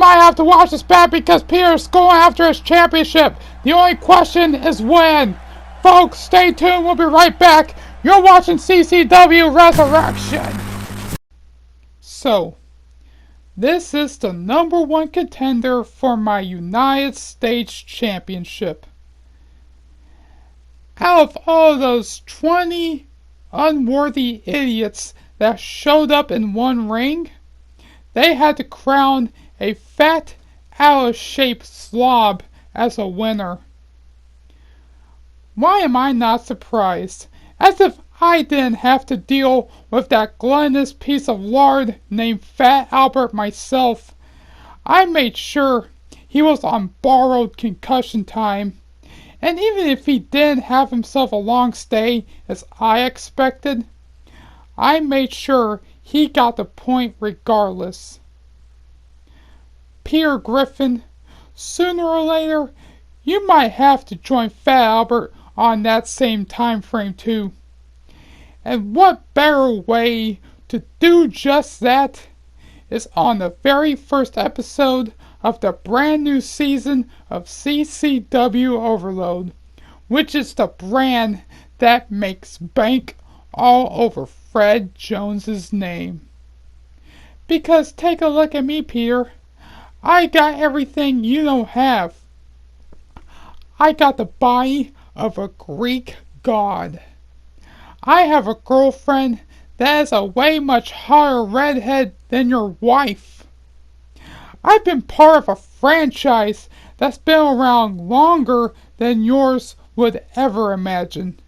might have to watch this back because Peter's going after his championship. The only question is when. Folks, stay tuned. We'll be right back. You're watching CCW Resurrection. So, this is the #1 contender for my United States Championship. Out of all those 20 unworthy idiots that showed up in one ring, they had to crown a fat, out-of-shape slob as a winner. Why am I not surprised? As if I didn't have to deal with that gluttonous piece of lard named Fat Albert myself. I made sure he was on borrowed concussion time. And even if he didn't have himself a long stay, as I expected, I made sure he got the point regardless. Peter Griffin, sooner or later, you might have to join Fat Albert on that same time frame too. And what better way to do just that is on the very first episode of the brand new season of CCW Overload, which is the brand that makes bank all over Fred Jones's name. Because take a look at me, Peter. I got everything you don't have. I got the body of a Greek god. I have a girlfriend that is a way much hotter redhead than your wife. I've been part of a franchise that's been around longer than yours would ever imagine.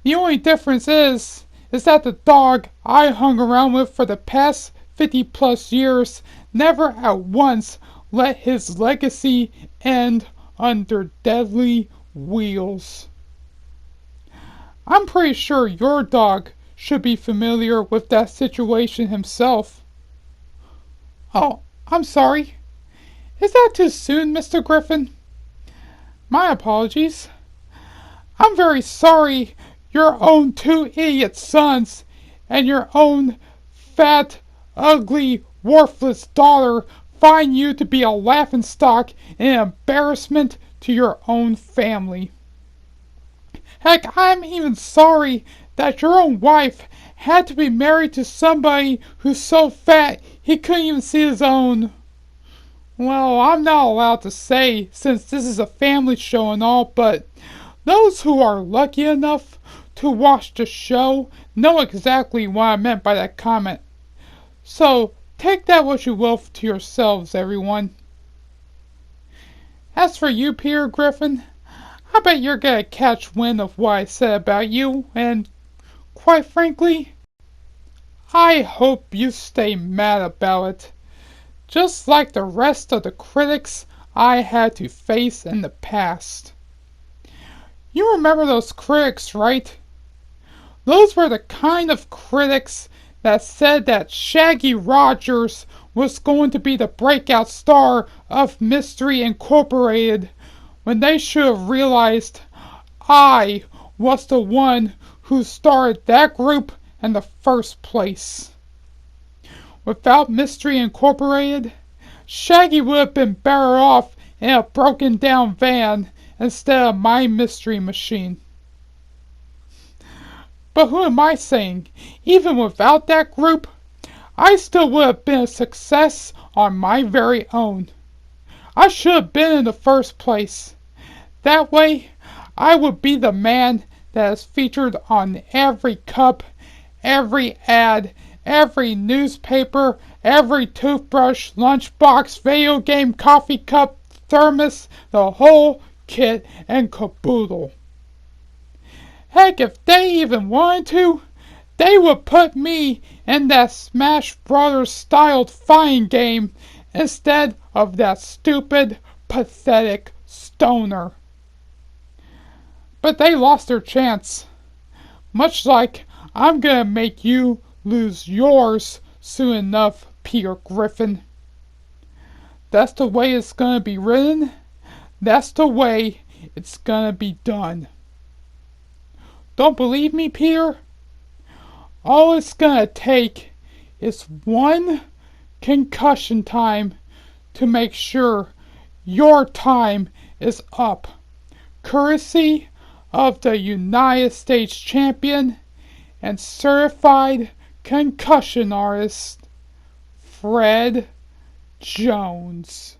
The only difference is that the dog I hung around with for the past 50 plus years never at once let his legacy end under deadly wheels. I'm pretty sure your dog should be familiar with that situation himself. Oh, I'm sorry. Is that too soon, Mr. Griffin? My apologies. I'm very sorry your own 2 idiot sons and your own fat, ugly, worthless daughter find you to be a laughingstock and an embarrassment to your own family. Heck, I'm even sorry that your own wife had to be married to somebody who's so fat he couldn't even see his own. Well, I'm not allowed to say since this is a family show and all, but those who are lucky enough to watch the show know exactly what I meant by that comment. So, take that what you will to yourselves, everyone. As for you, Peter Griffin, I bet you're gonna catch wind of what I said about you, and, quite frankly, I hope you stay mad about it, just like the rest of the critics I had to face in the past. You remember those critics, right? Those were the kind of critics that said that Shaggy Rogers was going to be the breakout star of Mystery Incorporated, when they should have realized I was the one who started that group in the first place. Without Mystery Incorporated, Shaggy would have been better off in a broken down van instead of my mystery machine. But who am I saying? Even without that group, I still would have been a success on my very own. I should have been in the first place. That way, I would be the man that is featured on every cup, every ad, every newspaper, every toothbrush, lunchbox, video game, coffee cup, thermos, the whole kit and caboodle. Heck, if they even wanted to, they would put me in that Smash Brothers styled fighting game instead of that stupid, pathetic stoner. But they lost their chance. Much like I'm gonna make you lose yours soon enough, Peter Griffin. That's the way it's gonna be written. That's the way it's gonna be done. Don't believe me, Peter? All it's gonna take is one concussion time to make sure your time is up. Courtesy of the United States Champion and Certified Concussion Artist, Fred Jones.